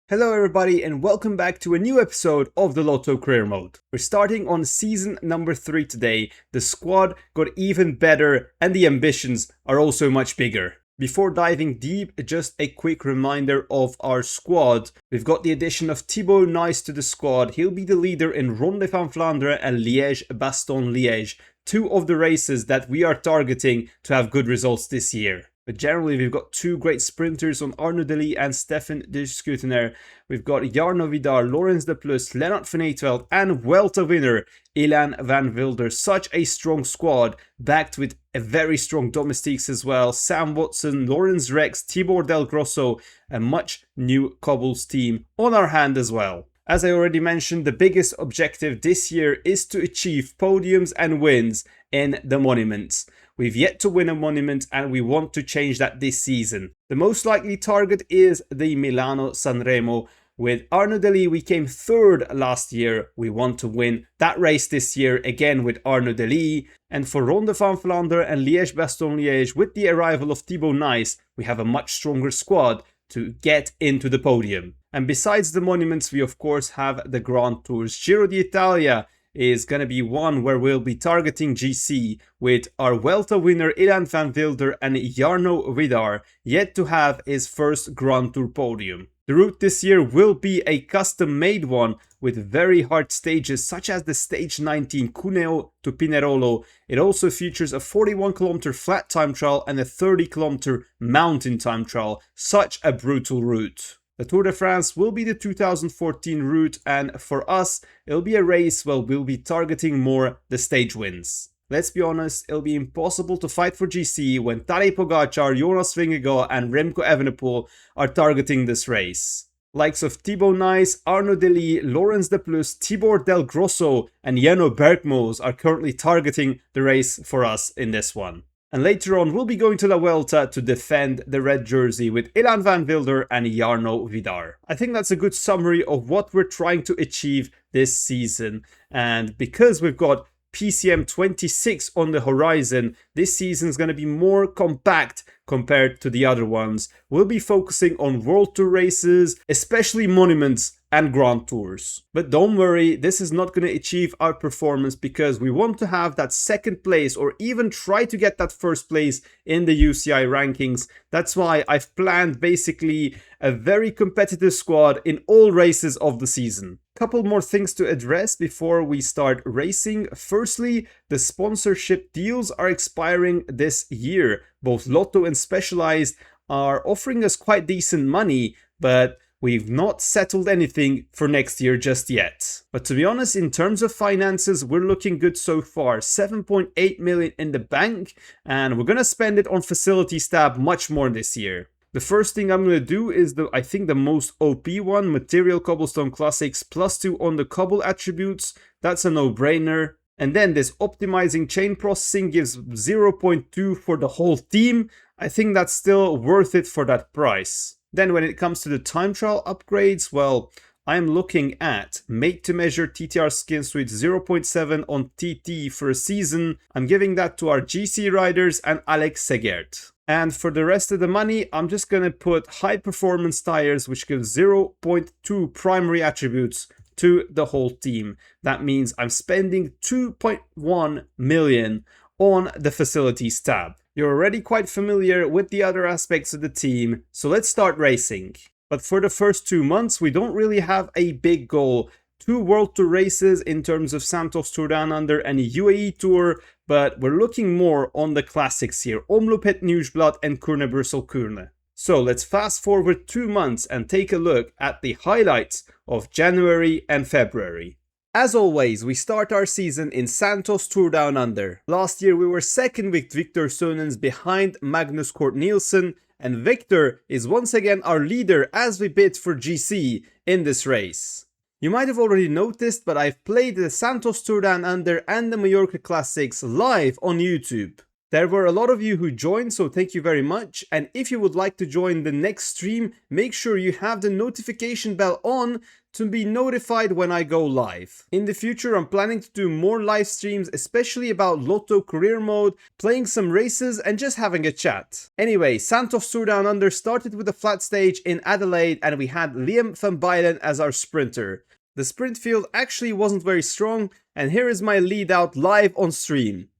Hello everybody and welcome back to a new episode of the Lotto Career Mode. We're starting on season number 3 today. The squad got even better and the ambitions are also much bigger. Before diving deep, just a quick reminder of our squad. We've got the addition of Thibaut Nice to the squad. He'll be the leader in Ronde van Vlaanderen and Liège-Bastogne-Liège, two of the races that we are targeting to have good results this year. But generally, we've got two great sprinters on Arnaud Delis and Stefan de Schuitenaar. We've got Jarno Vidar, Laurens de Plus, Lennart van Eetveld, and Vuelta winner Ilan van Wilder. Such a strong squad, backed with a very strong domestiques as well. Sam Watson, Lawrence Rex, Tibor Del Grosso, a much new Cobbles team on our hand as well. As I already mentioned, the biggest objective this year is to achieve podiums and wins in the monuments. We've yet to win a monument and we want to change that this season. The most likely target is the Milano Sanremo. With Arnaud Delis, we came third last year. We want to win that race this year again with Arnaud Delis. And for Ronde van Vlaanderen and Liège-Bastogne-Liège, with the arrival of Thibaut Nice, we have a much stronger squad to get into the podium. And besides the monuments, we of course have the Grand Tours. Giro d'Italia is going to be one where we'll be targeting GC with our Vuelta winner Ilan van Wilder and Jarno Vidar yet to have his first Grand Tour podium. The route this year will be a custom-made one with very hard stages such as the stage 19 Cuneo to Pinerolo. It also features a 41km flat time trial and a 30km mountain time trial. Such a brutal route. The Tour de France will be the 2014 route, and for us, it'll be a race where we'll be targeting more the stage wins. Let's be honest, it'll be impossible to fight for GC when Tadej Pogacar, Jonas Vingegaard and Remco Evenepoel are targeting this race. Likes of Thibaut Nice, Arnaud Delis, Laurens de Plus, Tibor Del Grosso and Jeno Bergmoos are currently targeting the race for us in this one. And later on, we'll be going to La Vuelta to defend the red jersey with Ilan van Wilder and Jarno Vidar. I think that's a good summary of what we're trying to achieve this season. And because we've got PCM 26 on the horizon, this season is going to be more compact compared to the other ones. We'll be focusing on World Tour races, especially monuments and Grand Tours. But don't worry, this is not going to achieve our performance because we want to have that second place or even try to get that first place in the UCI rankings. That's why I've planned basically a very competitive squad in all races of the season. Couple more things to address before we start racing. Firstly, the sponsorship deals are expiring this year. Both Lotto and Specialized are offering us quite decent money, but we've not settled anything for next year just yet. But to be honest, in terms of finances, we're looking good so far. 7.8 million in the bank, and we're gonna spend it on facilities tab much more this year. The first thing I'm going to do is I think the most OP one, Material Cobblestone Classics +2 on the cobble attributes. That's a no-brainer. And then this optimizing chain processing gives 0.2 for the whole team. I think that's still worth it for that price. Then when it comes to the time trial upgrades, well, I'm looking at Made to Measure TTR Skin Suite 0.7 on TT for a season. I'm giving that to our GC riders and Alex Segert. And for the rest of the money, I'm just going to put high performance tires, which gives 0.2 primary attributes to the whole team. That means I'm spending 2.1 million on the facilities tab. You're already quite familiar with the other aspects of the team, so let's start racing. But for the first 2 months, we don't really have a big goal. 2 World Tour races in terms of Santos Tour Down Under and a UAE Tour, but we're looking more on the classics here, Omloop Het Nieuwsblad and Kuurne Brussel Kuurne. So let's fast forward 2 months and take a look at the highlights of January and February. As always, we start our season in Santos Tour Down Under. Last year we were second with Victor Sonens behind Magnus Cort Nielsen, and Victor is once again our leader as we bid for GC in this race. You might have already noticed, but I've played the Santos Tour Down Under and the Mallorca Classics live on YouTube. There were a lot of you who joined, so thank you very much. And if you would like to join the next stream, make sure you have the notification bell on to be notified when I go live. In the future, I'm planning to do more live streams, especially about Lotto career mode, playing some races and just having a chat. Anyway, Santos Tour Down Under started with a flat stage in Adelaide and we had Liam van Bylen as our sprinter. The sprint field actually wasn't very strong, and here is my lead out live on stream.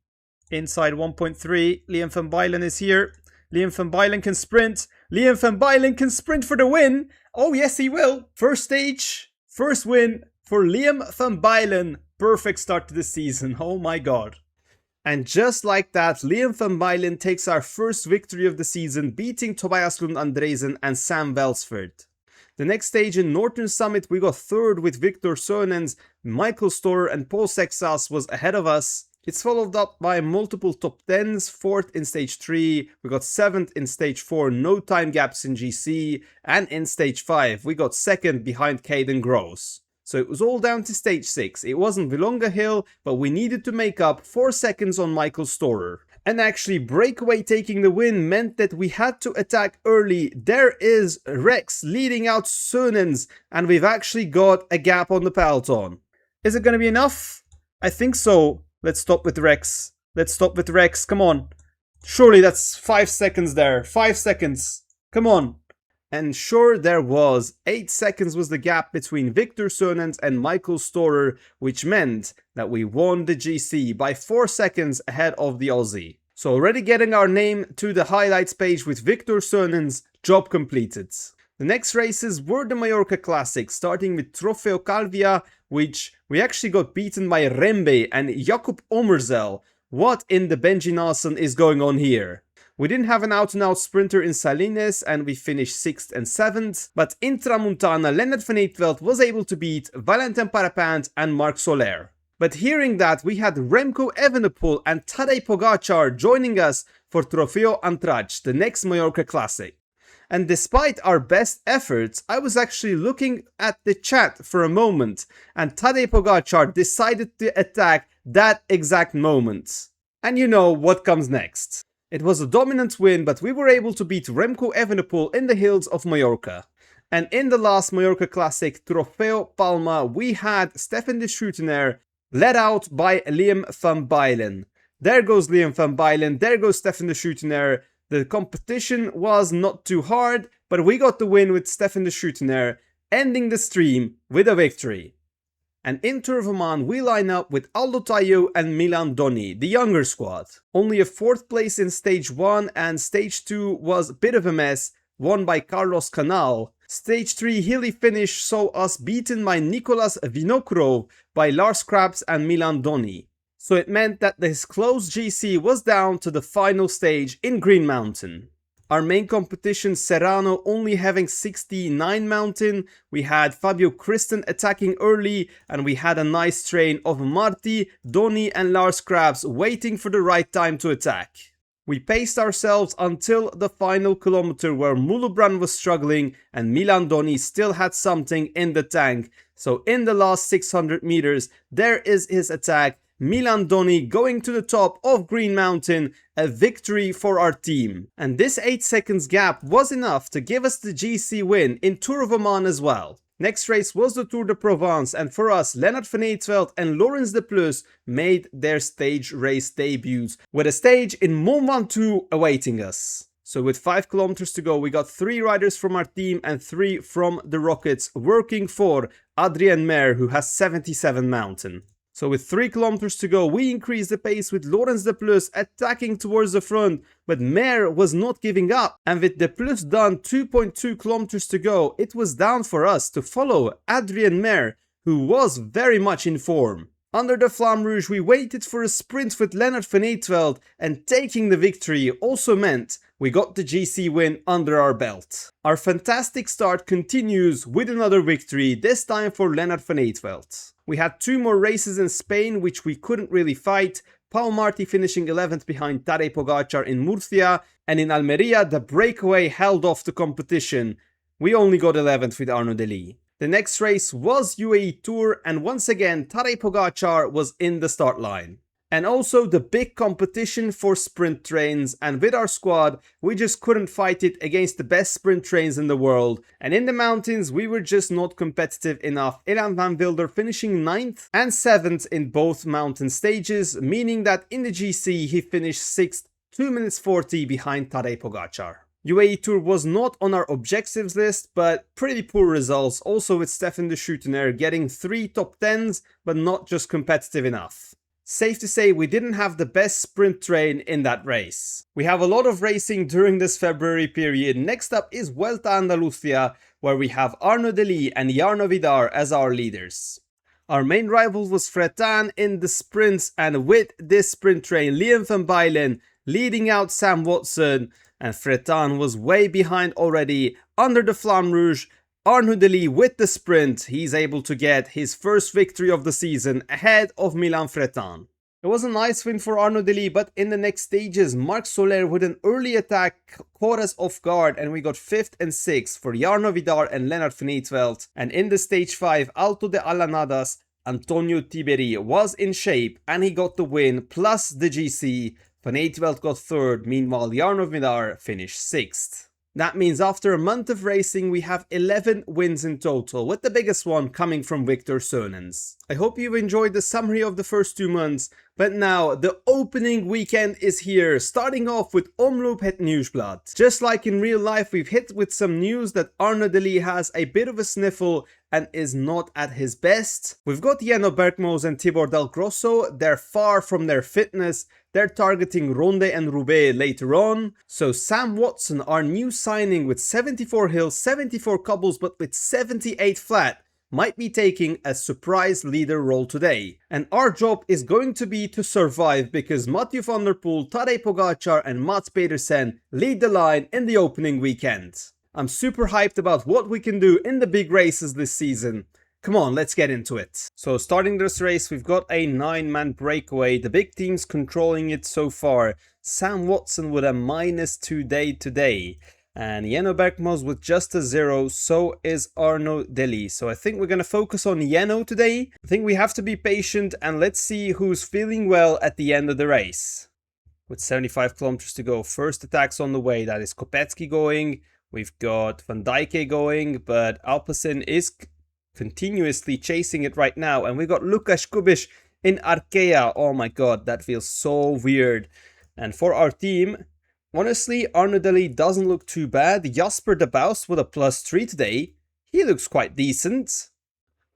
Inside 1.3, Liam van Bylen is here. Liam van Bylen can sprint. Liam van Bylen can sprint for the win. Oh yes, he will. First stage, first win for Liam van Bylen. Perfect start to the season. Oh my god. And just like that, Liam van Bylen takes our first victory of the season, beating Tobias Lund Andresen and Sam Welsford. The next stage in Northern Summit, we got third with Victor Sönens. Michael Storer and Paul Sexas was ahead of us. It's followed up by multiple top 10s, 4th in stage 3, we got 7th in stage 4, no time gaps in GC, and in stage 5 we got 2nd behind Caden Gross. So it was all down to stage 6, it wasn't Vilonga Hill, but we needed to make up 4 seconds on Michael Storer. And actually, breakaway taking the win meant that we had to attack early. There is Rex leading out Sönens, and we've actually got a gap on the peloton. Is it going to be enough? I think so. Let's stop with Rex. Let's stop with Rex. Come on. Surely that's 5 seconds there. 5 seconds. Come on. And sure there was. 8 seconds was the gap between Victor Sönens and Michael Storer, which meant that we won the GC by 4 seconds ahead of the Aussie. So already getting our name to the highlights page with Victor Sönens, job completed. The next races were the Mallorca Classic, starting with Trofeo Calvia, which we actually got beaten by Rembe and Jakub Omerzel. What in the Benji Nelson is going on here? We didn't have an out-and-out sprinter in Salines and we finished 6th and 7th, but in Tramuntana, Lennart van Eetveld was able to beat Valentin Parapant and Marc Soler. But hearing that, we had Remco Evenepoel and Tadej Pogacar joining us for Trofeo Antrac, the next Mallorca Classic. And despite our best efforts, I was actually looking at the chat for a moment, and Tadej Pogacar decided to attack that exact moment. And you know what comes next. It was a dominant win, but we were able to beat Remco Evenepoel in the hills of Mallorca. And in the last Mallorca Classic, Trofeo Palma, we had Stefan de Schuitenaar, led out by Liam van Bylen. There goes Liam van Bylen, there goes Stefan de Schuitenaar. The competition was not too hard, but we got the win with Stefan de Schuitenaar, ending the stream with a victory. And in Tour of Oman, we line up with Aldo Tayo and Milan Doni, the younger squad. Only a 4th place in stage 1 and stage 2 was a bit of a mess, won by Carlos Canal. Stage 3 hilly finish saw us beaten by Nicolas Vinokurov, by Lars Krabs and Milan Doni. So it meant that this close GC was down to the final stage in Green Mountain. Our main competition, Serrano, only having 69 mountain. We had Fabio Kristen attacking early, and we had a nice train of Marti, Doni and Lars Krabs waiting for the right time to attack. We paced ourselves until the final kilometer where Mulubran was struggling and Milan Doni still had something in the tank. So in the last 600 meters, there is his attack. Milan Doni going to the top of Green Mountain, a victory for our team. And this 8 seconds gap was enough to give us the GC win in Tour of Oman as well. Next race was the Tour de Provence, and for us, Lennart van Eetveld and Laurens de Plus made their stage race debuts, with a stage in Mont Ventoux awaiting us. So with 5 kilometers to go, we got 3 riders from our team and 3 from the Rockets working for Adrien Mer, who has 77 mountain. So with 3 kilometers to go, we increased the pace with Laurens de Plus attacking towards the front, but Mer was not giving up. And with de Plus done 2.2 kilometers to go, it was down for us to follow Adrien Mer, who was very much in form. Under the Flamme Rouge, we waited for a sprint with Lennart van Eetveld, and taking the victory also meant we got the GC win under our belt. Our fantastic start continues with another victory, this time for Lennart van Eetveld. We had 2 more races in Spain which we couldn't really fight, Pau Marti finishing 11th behind Tadej Pogacar in Murcia, and in Almeria the breakaway held off the competition. We only got 11th with Arnaud Delis. The next race was UAE Tour, and once again Tadej Pogacar was in the start line. And also the big competition for sprint trains, and with our squad we just couldn't fight it against the best sprint trains in the world, and in the mountains we were just not competitive enough. Ilan van Wilder finishing 9th and 7th in both mountain stages, meaning that in the GC he finished 6th, 2 minutes 40 behind Tadej Pogacar. UAE Tour was not on our objectives list, but pretty poor results, also with Stefan de Schuitenaar getting 3 top 10s but not just competitive enough. Safe to say we didn't have the best sprint train in that race. We have a lot of racing during this February period. Next up is Vuelta a Andalucía, where we have Arnaud Delis and Jarno Vidar as our leaders. Our main rival was Fretin in the sprints, and with this sprint train, Liam van Buylen leading out Sam Watson, and Fretin was way behind already under the Flamme Rouge. Arnaud Delis with the sprint, he's able to get his first victory of the season ahead of Milan Fretin. It was a nice win for Arnaud Delis, but in the next stages, Marc Soler with an early attack caught us off guard, and we got 5th and 6th for Jarno Vidar and Lennart van Eetveld. And in the stage 5, Alto de Alanadas, Antonio Tiberi was in shape and he got the win plus the GC. Van Eetveld got 3rd, meanwhile Jarno Vidar finished 6th. That means after a month of racing we have 11 wins in total, with the biggest one coming from Victor Sönens. I hope you've enjoyed the summary of the first 2 months, but now the opening weekend is here, starting off with Omloop Het Nieuwsblad. Just like in real life, we've hit with some news that Arnaud Delis has a bit of a sniffle and is not at his best. We've got Jenno Bergmoos and Tibor Del Grosso, they're far from their fitness. They're targeting Ronde and Roubaix later on. So Sam Watson, our new signing with 74 hills, 74 cobbles, but with 78 flat, might be taking a surprise leader role today. And our job is going to be to survive, because Mathieu van der Poel, Tadej Pogacar and Mats Pedersen lead the line in the opening weekend. I'm super hyped about what we can do in the big races this season. Come on, let's get into it. So starting this race, we've got a 9-man breakaway. The big teams controlling it so far. Sam Watson with a -2 day today. And Jenno Bergmoos with just a 0. So is Arnaud Delis. So I think we're going to focus on Jenno today. I think we have to be patient and let's see who's feeling well at the end of the race. With 75 kilometers to go. First attacks on the way. That is Kopecky going. We've got Van Dijk going. But Alpecin is continuously chasing it right now, and we got Lukas Kubiš in Arkea. Oh my god, that feels so weird. And for our team, honestly, Arnaud Delis doesn't look too bad. Jasper de Buist with a +3 today, he looks quite decent.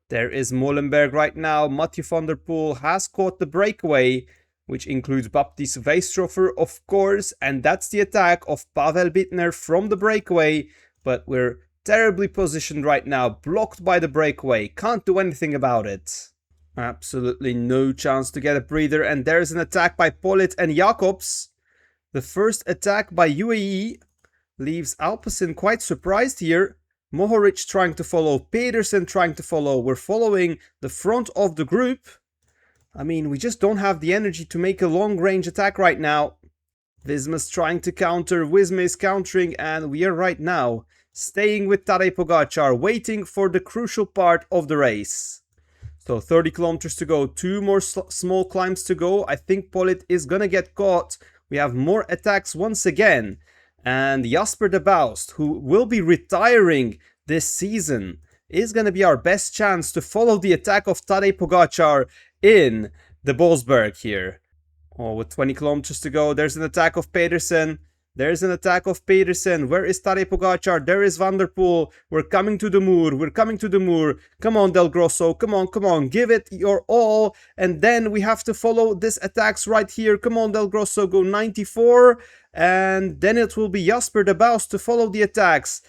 There is Molenberg right now. Mathieu van der Poel has caught the breakaway, which includes Baptiste Weistrofer, of course, and that's the attack of Pavel Bittner from the breakaway, but we're terribly positioned right now, blocked by the breakaway, can't do anything about it. Absolutely no chance to get a breather, and there's an attack by Pollitt and Jacobs. The first attack by UAE leaves Alpecin quite surprised here. Mohoric trying to follow, Pedersen trying to follow, we're following the front of the group. I mean, we just don't have the energy to make a long range attack right now. Visma's trying to counter, Wisma is countering, and we are right now staying with Tadej Pogacar, waiting for the crucial part of the race. So 30 kilometers to go, 2 more small climbs to go. I think Pollitt is gonna get caught. We have more attacks once again. And Jasper de Buist, who will be retiring this season, is gonna be our best chance to follow the attack of Tadej Pogacar in the Bosberg here. Oh, with 20 kilometers to go, there's an attack of Pedersen. There's an attack of Pedersen. Where is Tadej Pogacar? There is Van der Poel. We're coming to the Moor. We're coming to the Moor. Come on, Del Grosso. Come on, come on. Give it your all. And then we have to follow this attacks right here. Come on, Del Grosso. Go 94. And then it will be Jasper de Buist to follow the attacks.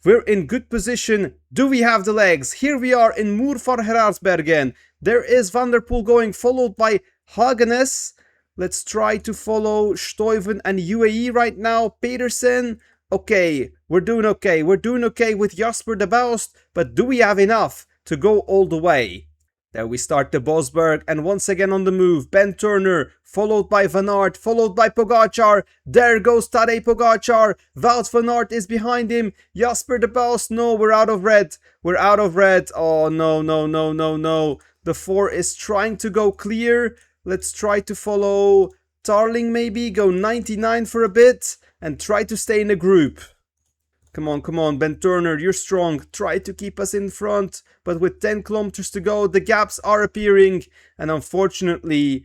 We're in good position. Do we have the legs? Here we are in Moer van Geraardsbergen. There is Van der Poel going, followed by Hagenes. Let's try to follow Stuyven and UAE right now. Pedersen. Okay, we're doing okay. We're doing okay with Jasper de Buist. But do we have enough to go all the way? There we start the Bosberg, and once again on the move, Ben Turner, followed by Van Aert, followed by Pogacar. There goes Tadej Pogacar. Wout van Aert is behind him. Jasper de Buist, no, we're out of red. We're out of red. Oh, no, no, no, no, no. The 4 is trying to go clear. Let's try to follow Tarling maybe, go 99 for a bit, and try to stay in a group. Come on, Ben Turner, you're strong. Try to keep us in front. But with 10 kilometers to go, the gaps are appearing. And unfortunately,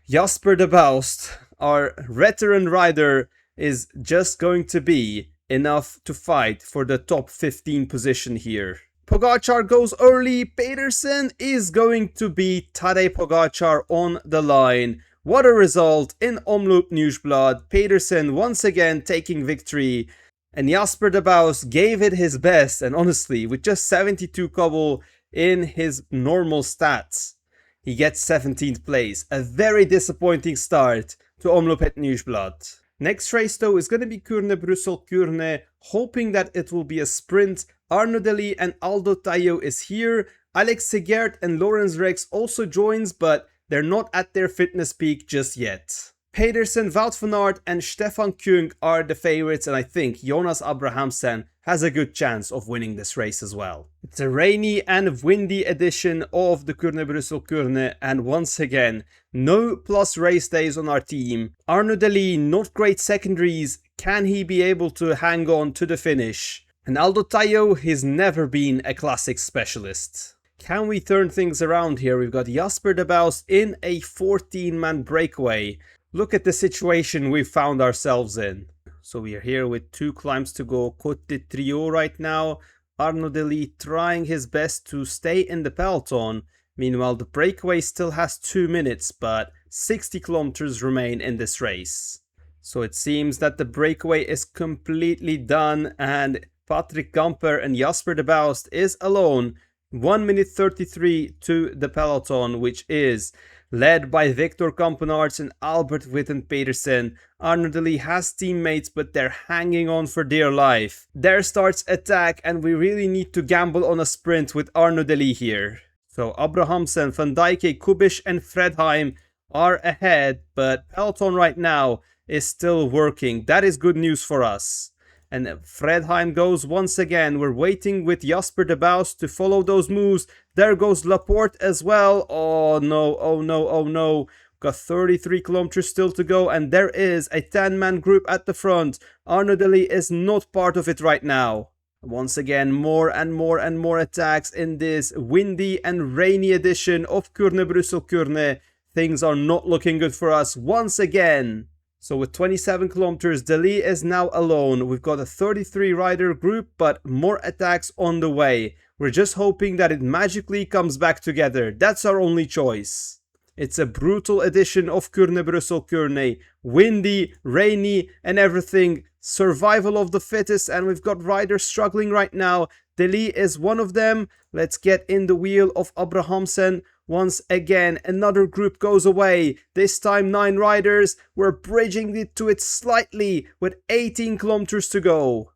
Jasper de Baust, our veteran rider, is just going to be enough to fight for the top 15 position here. Pogacar goes early. Pedersen is going to beat Tadej Pogacar on the line. What a result in Omloop Nieuwsblad. Pedersen once again taking victory. And Jasper de Baust gave it his best. And honestly, with just 72 cobble in his normal stats, he gets 17th place. A very disappointing start to Omloop het Nieuwsblad. Next race though is going to be Kuurne-Brussel-Kuurne, hoping that it will be a sprint. Arnaud Delis and Aldo Tayo is here. Alex Segert and Lawrence Rex also joins, but they're not at their fitness peak just yet. Pedersen, Wout van Aert and Stefan Kung are the favorites, and I think Jonas Abrahamsen has a good chance of winning this race as well. It's a rainy and windy edition of the Kuurne-Brussel-Kuurne, and once again, no plus race days on our team. Arnaud Delis, not great secondaries. Can he be able to hang on to the finish? And Aldo Tayo, he's never been a classic specialist. Can we turn things around here? We've got Jasper de Baust in a 14-man breakaway. Look at the situation we found ourselves in. So we are here with 2 climbs to go. Côte de Trio right now. Arnaud Delis trying his best to stay in the peloton. Meanwhile, the breakaway still has 2 minutes, but 60 kilometers remain in this race. So it seems that the breakaway is completely done, and Patrick Gamper and Jasper de Baust is alone. 1 minute 33 to the peloton, which is led by Victor Kampenaerts and Albert Witten Pedersen. Arnaud Delis has teammates, but they're hanging on for dear life. There starts attack, and we really need to gamble on a sprint with Arnaud Delis here. So Abrahamsen, Van Dijk, Kubisch and Fredheim are ahead, but peloton right now is still working. That is good news for us. And Fredheim goes once again. We're waiting with Jasper de Baust to follow those moves. There goes Laporte as well. Oh no, oh no, oh no. Got 33 kilometers still to go, and there is a 10-man group at the front. Arnaud Delis is not part of it right now. Once again, more and more attacks in this windy and rainy edition of Kuurne-Brussel-Kuurne. Things are not looking good for us once again. So with 27 kilometers, Delis is now alone. We've got a 33 rider group, but more attacks on the way. We're just hoping that it magically comes back together. That's our only choice. It's a brutal edition of Kuurne-Brussel-Kuurne. Windy, rainy and everything. Survival of the fittest, and we've got riders struggling right now. Delis is one of them. Let's get in the wheel of Abrahamsen. Once again, another group goes away. This time 9 riders. We're bridging it to it slightly with 18 kilometers to go.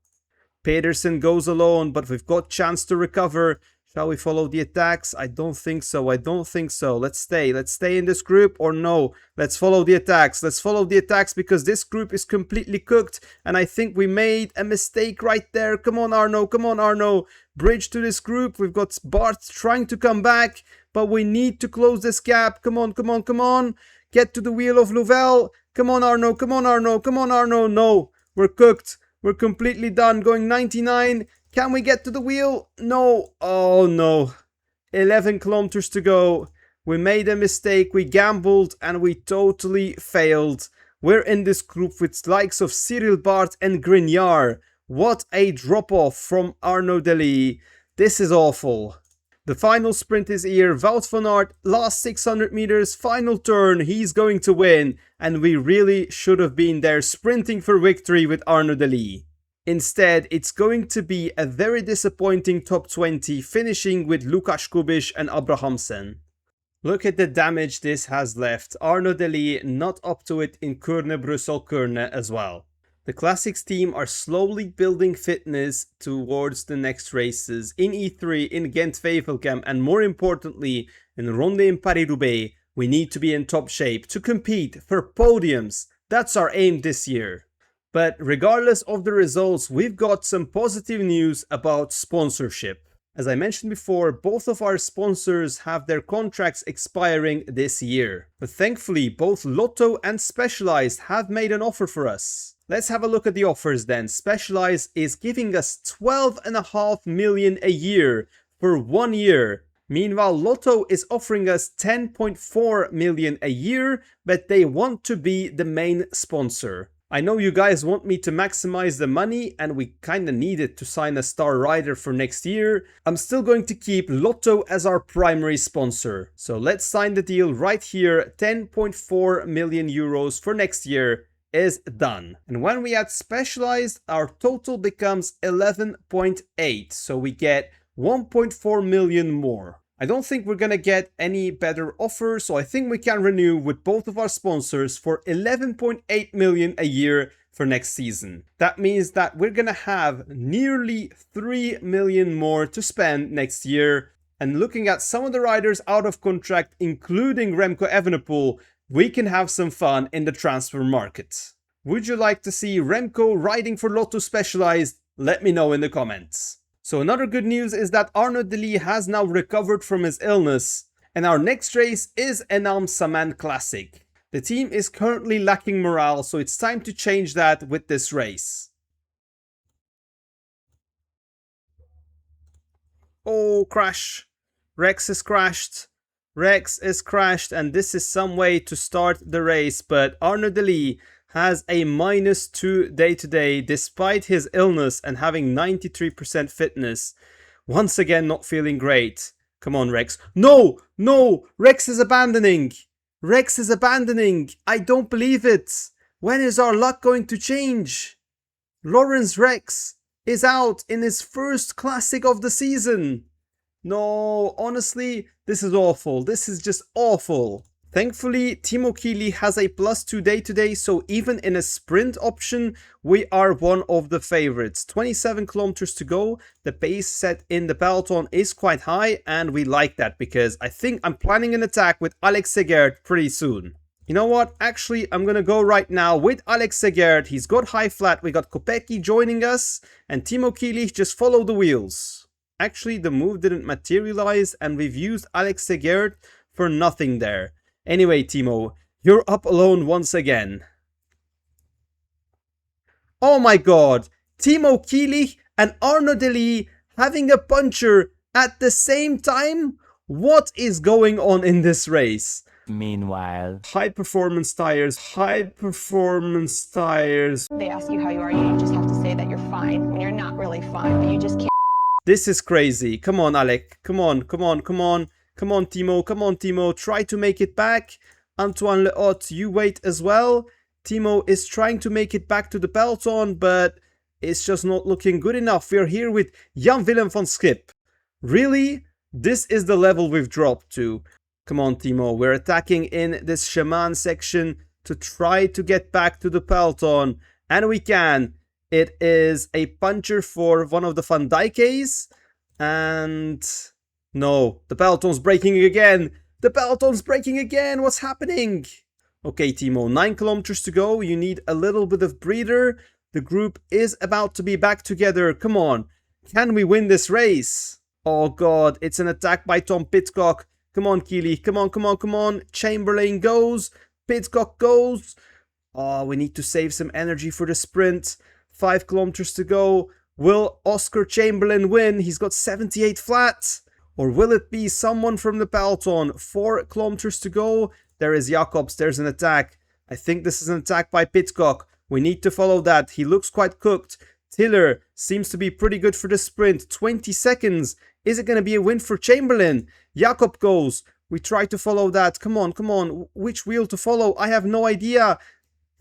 Pedersen goes alone, but we've got chance to recover. Shall we follow the attacks? I don't think so. Let's stay in this group, or no. Let's follow the attacks. Because this group is completely cooked, and I think we made a mistake right there. Come on, Arnaud. Bridge to this group. We've got Bart trying to come back, but we need to close this gap. Come on. Get to the wheel of Louvel. Come on, Arnaud. No, we're cooked. We're completely done. Going 99. Can we get to the wheel? No. Oh no. 11 kilometers to go. We made a mistake. We gambled and we totally failed. We're in this group with likes of Cyril Bart and Grignard. What a drop-off from Arnaud Delis. This is awful. The final sprint is here. Wout van Aert, last 600 meters, final turn. He's going to win. And we really should have been there sprinting for victory with Arnaud Delis. Instead, it's going to be a very disappointing top 20, finishing with Lukáš Kubiš and Abrahamsen. Look at the damage this has left. Arnaud Delis not up to it in Kuurne-Brussel-Kuurne as well. The Classics team are slowly building fitness towards the next races in E3, in Gent-Wevelgem, and more importantly, in Ronde in Paris-Roubaix. We need to be in top shape to compete for podiums. That's our aim this year. But regardless of the results, we've got some positive news about sponsorship. As I mentioned before, both of our sponsors have their contracts expiring this year. But thankfully, both Lotto and Specialized have made an offer for us. Let's have a look at the offers then. Specialized is giving us 12.5 million a year for 1 year. Meanwhile, Lotto is offering us 10.4 million a year, but they want to be the main sponsor. I know you guys want me to maximize the money, and we kinda need it to sign a star rider for next year. I'm still going to keep Lotto as our primary sponsor. So let's sign the deal right here. 10.4 million euros for next year is done. And when we add Specialized, our total becomes 11.8. So we get 1.4 million more. I don't think we're gonna get any better offer, so I think we can renew with both of our sponsors for 11.8 million a year for next season. That means that we're gonna have nearly 3 million more to spend next year. And looking at some of the riders out of contract, including Remco Evenepoel, we can have some fun in the transfer market. Would you like to see Remco riding for Lotto Specialized? Let me know in the comments. So another good news is that Arnaud Delis has now recovered from his illness, and our next race is Enam Saman Classic. The team is currently lacking morale, so it's time to change that with this race. Oh, crash. Rex is crashed. Rex is crashed, and this is some way to start the race, but Arnaud Delis has a -2 day-to-day despite his illness and having 93% fitness. Once again, not feeling great. Come on, Rex. No! No! Rex is abandoning! Rex is abandoning! I don't believe it! When is our luck going to change? Lawrence Rex is out in his first classic of the season. No, honestly, this is awful. This is just awful. Thankfully, Timo Kiely has a +2 day-to-day, so even in a sprint option, we are one of the favorites. 27 kilometers to go. The pace set in the peloton is quite high, and we like that because I think I'm planning an attack with Alex Segert pretty soon. You know what? Actually, I'm gonna go right now with Alex Segert. He's got high flat. We got Kopecky joining us, and Timo Kiely just follow the wheels. Actually, the move didn't materialize, and we've used Alex Segert for nothing there. Anyway, Timo, you're up alone once again. Oh my god! Timo Kiely and Arnaud Delis having a puncher at the same time? What is going on in this race? Meanwhile, High performance tires, high performance tires. They ask you how you are, you just have to say that you're fine when you're not really fine, but you just can't. This is crazy. Come on, Alec. Come on, come on, come on. Come on, Timo. Come on, Timo. Try to make it back. Antoine Leot, you wait as well. Timo is trying to make it back to the peloton, but it's just not looking good enough. We're here with Jan-Willem van Schip. Really? This is the level we've dropped to. Come on, Timo. We're attacking in this Shaman section to try to get back to the peloton. And we can. It is a puncher for one of the Van Dijk's. And no, the peloton's breaking again. The peloton's breaking again. What's happening? Okay, Timo, 9 kilometers to go. You need a little bit of breather. The group is about to be back together. Come on. Can we win this race? Oh, God. It's an attack by Tom Pidcock. Come on, Kiely. Come on, come on, come on. Chamberlain goes. Pidcock goes. Oh, we need to save some energy for the sprint. 5 kilometers to go. Will Oscar Chamberlain win? He's got 78 flat. Or will it be someone from the peloton? 4 kilometers to go. There is Jacobs. There's an attack. I think this is an attack by Pidcock. We need to follow that. He looks quite cooked. Tiller seems to be pretty good for the sprint. 20 seconds. Is it going to be a win for Chamberlain? Jakob goes. We try to follow that. Come on, come on. Which wheel to follow? I have no idea.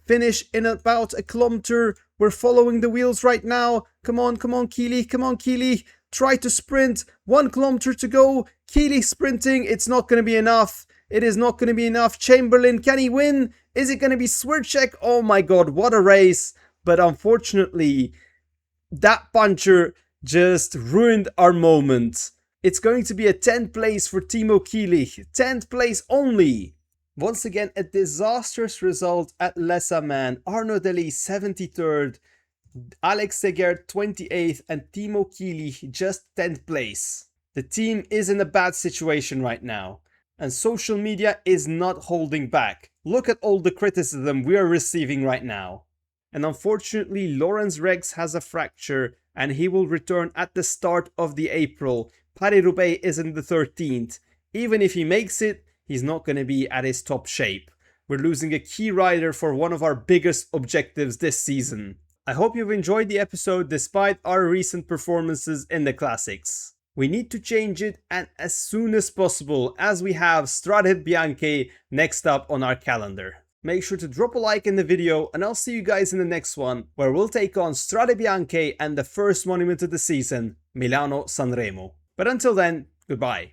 Finish in about a kilometer. We're following the wheels right now. Come on, Kiely. Come on, Kiely. Try to sprint. 1 kilometer to go. Kiely sprinting. It's not going to be enough. It is not going to be enough. Chamberlain, can he win? Is it going to be Swiatek? Oh my god, what a race. But unfortunately, that puncher just ruined our moment. It's going to be a 10th place for Timo Kiely. 10th place only. Once again, a disastrous result at Les Aman. Arnaud Delis 73rd. Alex Seger 28th and Timo Kiili just 10th place. The team is in a bad situation right now, and social media is not holding back. Look at all the criticism we are receiving right now. And unfortunately, Lawrence Rex has a fracture and he will return at the start of the April. Paris-Roubaix is in the 13th. Even if he makes it, he's not going to be at his top shape. We're losing a key rider for one of our biggest objectives this season. I hope you've enjoyed the episode despite our recent performances in the classics. We need to change it, and as soon as possible, as we have Strade Bianche next up on our calendar. Make sure to drop a like in the video, and I'll see you guys in the next one, where we'll take on Strade Bianche and the first monument of the season, Milano-Sanremo. But until then, goodbye.